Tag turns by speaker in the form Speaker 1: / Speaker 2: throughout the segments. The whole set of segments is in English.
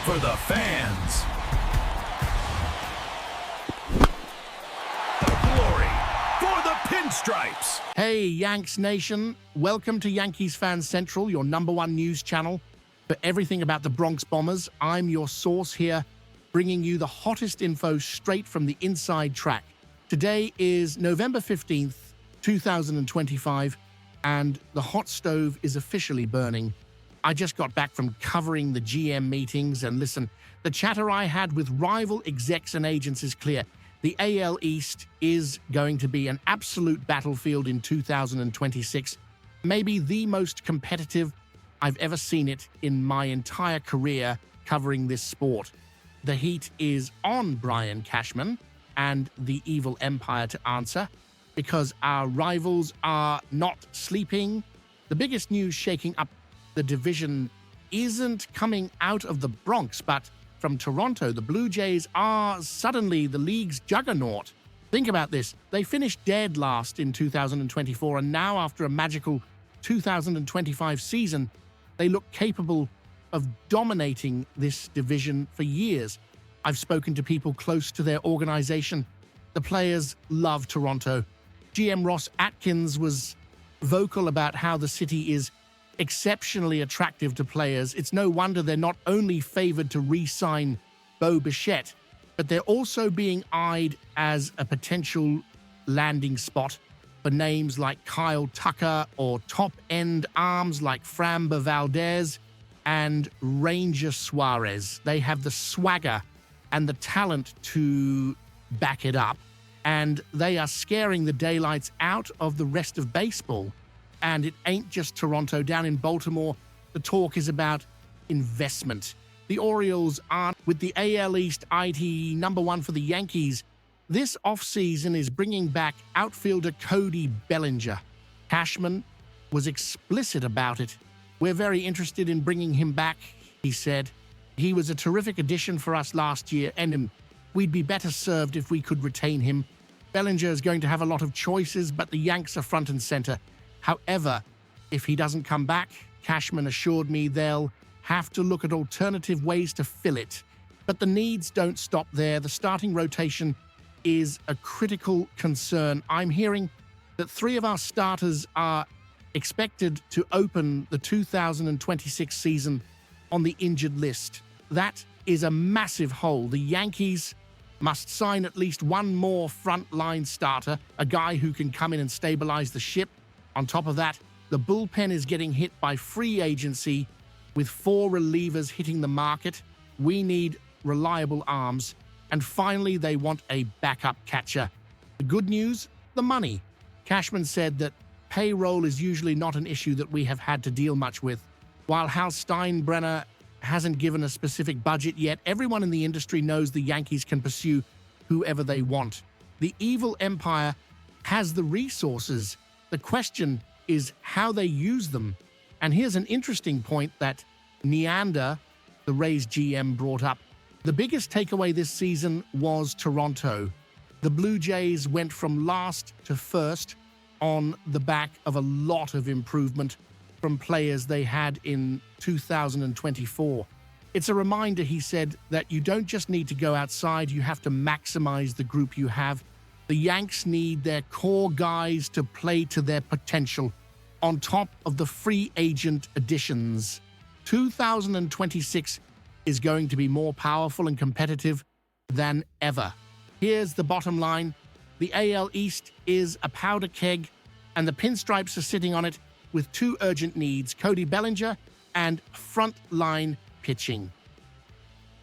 Speaker 1: for the fans. The glory for the pinstripes.
Speaker 2: Hey, Yanks Nation. Welcome to Yankees Fan Central, your #1 news channel for everything about the Bronx Bombers. I'm your source here, bringing you the hottest info straight from the inside track. Today is November 15th, 2025, and the hot stove is officially burning. I just got back from covering the GM meetings, and listen, the chatter I had with rival execs and agents is clear. The AL East is going to be an absolute battlefield in 2026, maybe the most competitive I've ever seen it in my entire career covering this sport. The heat is on Brian Cashman and the evil empire to answer, because our rivals are not sleeping. The biggest news shaking up the division isn't coming out of the Bronx, but from Toronto. The Blue Jays are suddenly the league's juggernaut. Think about this. They finished dead last in 2024, and now after a magical 2025 season, they look capable of dominating this division for years. I've spoken to people close to their organization. The players love Toronto. GM Ross Atkins was vocal about how the city is exceptionally attractive to players. It's no wonder they're not only favored to re-sign Bo Bichette, but they're also being eyed as a potential landing spot for names like Kyle Tucker or top-end arms like Framber Valdez and Ranger Suarez. They have the swagger and the talent to back it up, and they are scaring the daylights out of the rest of baseball. And it ain't just Toronto. Down in Baltimore, the talk is about investment. The Orioles aren't with the AL East IT #1 for the Yankees. This offseason is bringing back outfielder Cody Bellinger. Cashman was explicit about it. We're very interested in bringing him back, he said. He was a terrific addition for us last year, and we'd be better served if we could retain him. Bellinger is going to have a lot of choices, but the Yanks are front and center. However, if he doesn't come back, Cashman assured me they'll have to look at alternative ways to fill it. But the needs don't stop there. The starting rotation is a critical concern. I'm hearing that 3 of our starters are expected to open the 2026 season on the injured list. That is a massive hole. The Yankees must sign at least one more frontline starter, a guy who can come in and stabilize the ship. On top of that, the bullpen is getting hit by free agency with 4 relievers hitting the market. We need reliable arms. And finally, they want a backup catcher. The good news, the money. Cashman said that payroll is usually not an issue that we have had to deal much with. While Hal Steinbrenner hasn't given a specific budget yet, everyone in the industry knows the Yankees can pursue whoever they want. The evil empire has the resources. The question is how they use them. And here's an interesting point that Neander, the Rays GM, brought up. The biggest takeaway this season was Toronto. The Blue Jays went from last to first on the back of a lot of improvement from players they had in 2024. It's a reminder, he said, that you don't just need to go outside, you have to maximize the group you have. The Yanks need their core guys to play to their potential on top of the free agent additions. 2026 is going to be more powerful and competitive than ever. Here's the bottom line. The AL East is a powder keg, and the pinstripes are sitting on it with 2 urgent needs: Cody Bellinger and frontline pitching.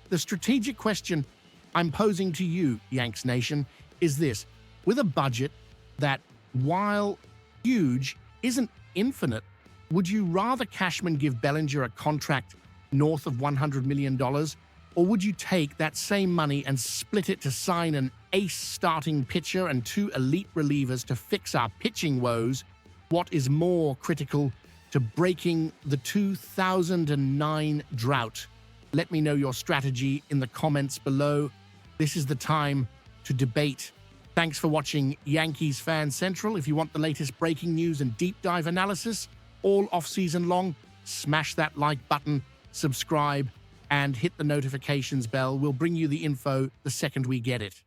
Speaker 2: The strategic question I'm posing to you, Yanks Nation, is this. With a budget that, while huge, isn't infinite, would you rather Cashman give Bellinger a contract north of $100 million, or would you take that same money and split it to sign an ace starting pitcher and 2 elite relievers to fix our pitching woes? What is more critical to breaking the 2009 drought? Let me know your strategy in the comments below. This is the time to debate. Thanks for watching Yankees Fan Central. If you want the latest breaking news and deep dive analysis all off-season long, smash that like button, subscribe, and hit the notifications bell. We'll bring you the info the second we get it.